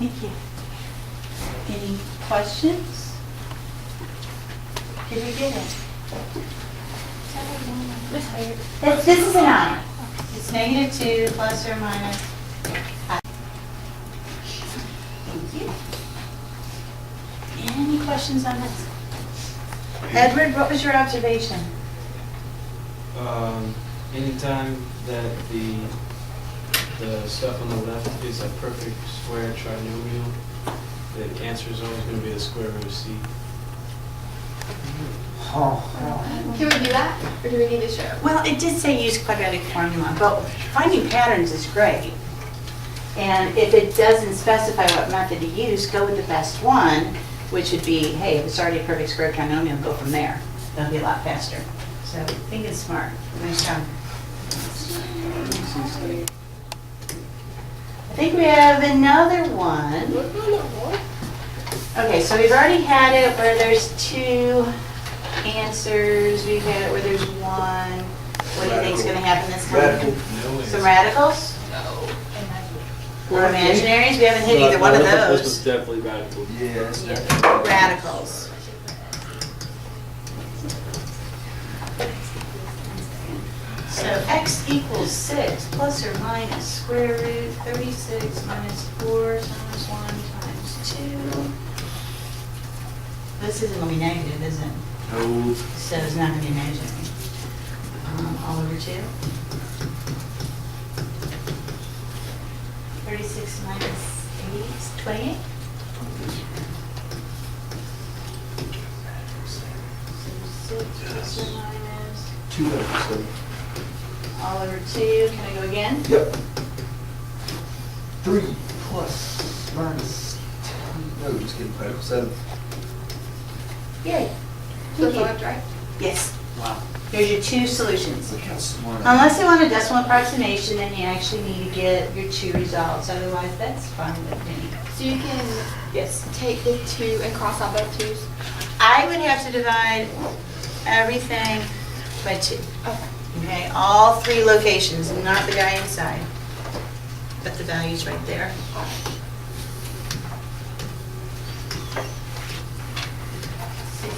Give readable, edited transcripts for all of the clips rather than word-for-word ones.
Thank you. Any questions? Did we get it? This is an I. It's -2 plus or minus I. Thank you. Any questions on this? Edward, what was your observation? Anytime that the stuff on the left is a perfect square trinomial, the answer is always going to be the square root of C. Can we do that, or do we need to show? Well, it did say use quadratic formula, but finding patterns is great. And if it doesn't specify what method to use, go with the best one, which would be, hey, if it's already a perfect square trinomial, go from there. That'll be a lot faster. So I think it's smart. Nice job. I think we have another one. Okay, so we've already had it where there's 2 answers. We've had it where there's 1. What do you think is going to happen this time? Some radicals? No. Or imaginaries? We haven't hit either one of This was those. definitely radical. Yeah. Radicals. So x equals 6 plus or minus square root 36 minus 4 times 1 times 2. This isn't going to be negative, is it? No. So it's not going to be imaginary. All over 2. 36 minus 8 is 28. So 6 plus or minus 207. all over 2. Can I go again? Yep. 3 plus minus 10. No, just kidding. Radical 7. Yay. So the left, right? Yes. Wow. Here's your 2 solutions. Look how smart. Unless you want a decimal approximation, then you actually need to get your 2 results. Otherwise, that's fine with me. So you can Yes. take the 2 and cross out both 2's? I would have to divide everything by 2. Okay. Okay, all 3 locations, not the guy inside, but the value's right there.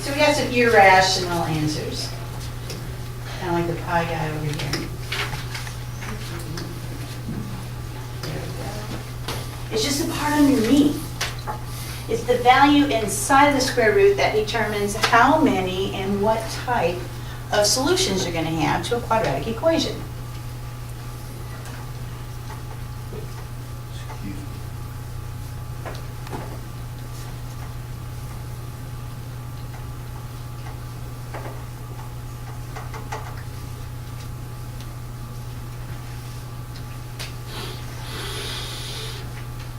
So we got some irrational answers, kind of like the pie guy over here. There we go. It's just the part underneath. It's the value inside of the square root that determines how many and what type of solutions you're going to have to a quadratic equation. Excuse me.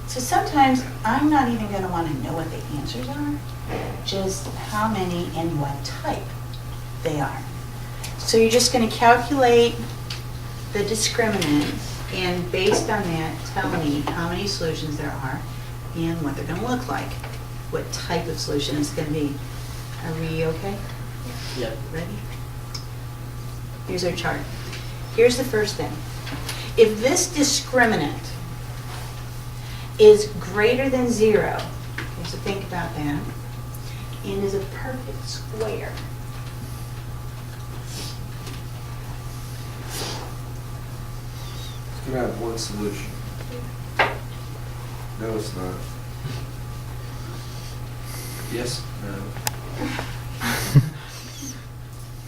So sometimes I'm not even going to want to know what the answers are, just how many and what type they are. So you're just going to calculate the discriminant, and based on that, tell me how many solutions there are and what they're going to look like, what type of solution it's going to be. Are we okay? Yeah. Ready? Here's our chart. Here's the first thing. If this discriminant is greater than 0, so think about that, and is a perfect square, It's going to have 1 solution. No, it's not. Yes? No.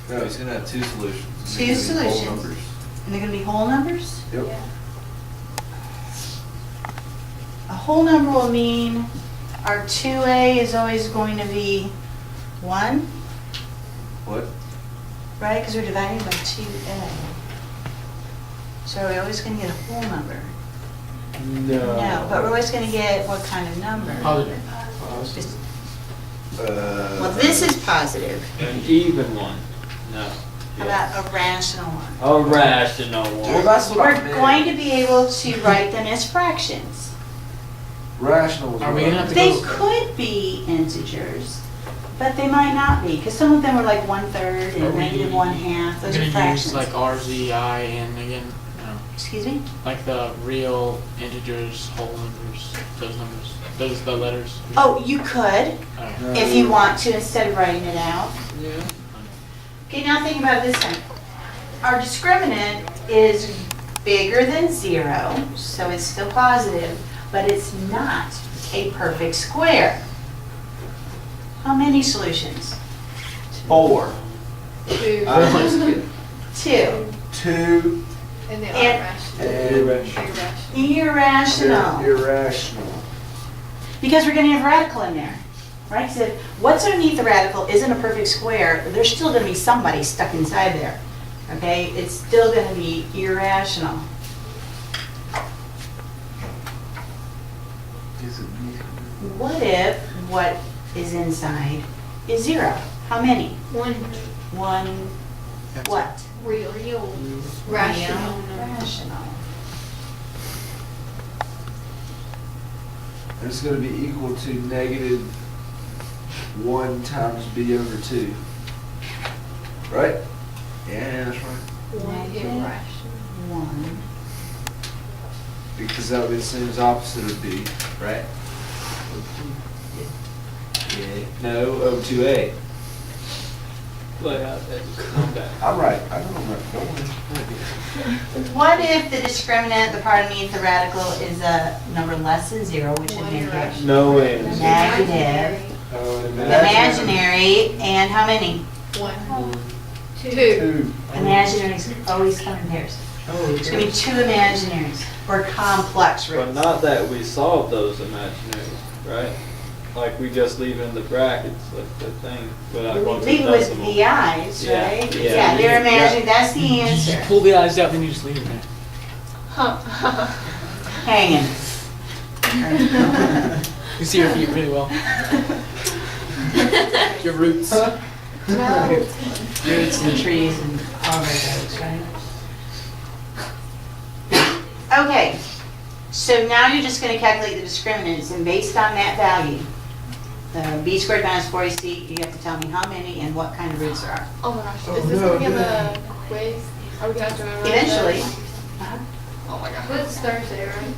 No, it's going to have 2 solutions. 2 Whole solutions. numbers. And they're going to be whole numbers? Yep. A whole number will mean our 2a is always going to be 1, What? right? Because we're dividing by 2a. So are we always going to get a whole number? No. No, but we're always going to get what kind of number? Just- Well, this is positive. An even one. No. How about a rational one? A rational Well, one. that's what I We're meant. going to be able to write them as fractions. Rational is Are we what gonna I have to They go- could be integers, but they might not be, because some of them are like 1/3 Are and we- negative 1/2. We're Those are gonna fractions. use like R, Z, I, N again? No. Excuse me? Like the real integers, whole numbers, those the letters. Oh, you could, Alright. if you want to, instead of writing it out. Yeah. Okay, now think about it this time. Our discriminant is bigger than 0, so it's still positive, but it's not a perfect square. How many solutions? 4. 2. I'm just kidding. 2. 2. And they are And- rational. Irrational. Irrational. Irrational. Because we're going to have radical in there, right? So what's underneath the radical isn't a perfect square. There's still going to be somebody stuck inside there, okay? It's still going to be irrational. What if what is inside is 0? How many? 1. 1 what? Real. Rational. Rational. It's going to be equal to negative 1 times b over 2. Right? Yeah, that's right. 1 Negative. irrational. 1. Because that would be the same as opposite of b, right? Yeah. No, over 2a. Calm down. I'm right. I know I'm right. Don't worry. What if the discriminant, the part underneath the radical, is a number less than 0, which would One make it irrational. No way. negative, Oh, and imaginary, and how many? 1. 2. 2. Imaginaries always come in pairs. It's going to be 2 imaginaries, or complex But roots. not that we solve those imaginaries, right? Like we just leave in the brackets, like the thing, but We I want the leave with decimal. the eyes, Yeah, right? yeah. Yeah, they're imaginary, that's the You answer. just pull the eyes out, then you just leave it there. Hanging. You see your feet really well. Your roots. Roots and trees and all of those, right? Okay, so now you're just going to calculate the discriminants, and based on that value, the b squared minus 40c, you have to tell me how many and what kind of roots there are. Oh my gosh. Oh, Is this no, going to be on no. the quiz? Are we going to have to remember Eventually. this? Oh my gosh. It's Thursday, right?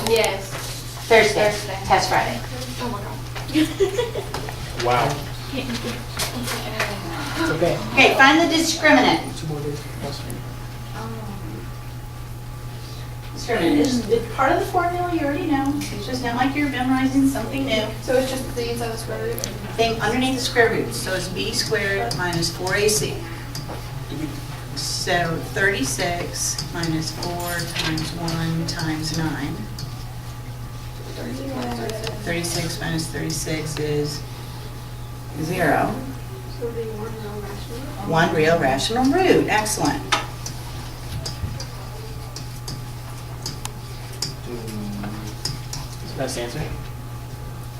Yes. Thursday, Thursday. test Friday. Oh my god. Wow. It's okay. Okay, find the discriminant. 2 more days. Discriminant is it's part of the formula you already know. It's just not like you're memorizing something new. So it's just the inside of the square root? Thing underneath the square root, so it's b squared minus 4ac. So 36 minus 4 times 1 times 9. 36 minus 36 is 0. So it'll be 1 real rational? 1 real rational root. Excellent. That's the answer?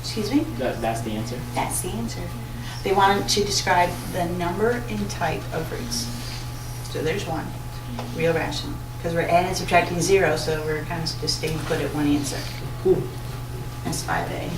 Excuse me? That's the answer? That's the answer. They wanted to describe the number and type of roots. So there's 1, real rational. Because we're adding and subtracting 0, so we're kind of just staying put at 1 answer. Cool. That's 5A.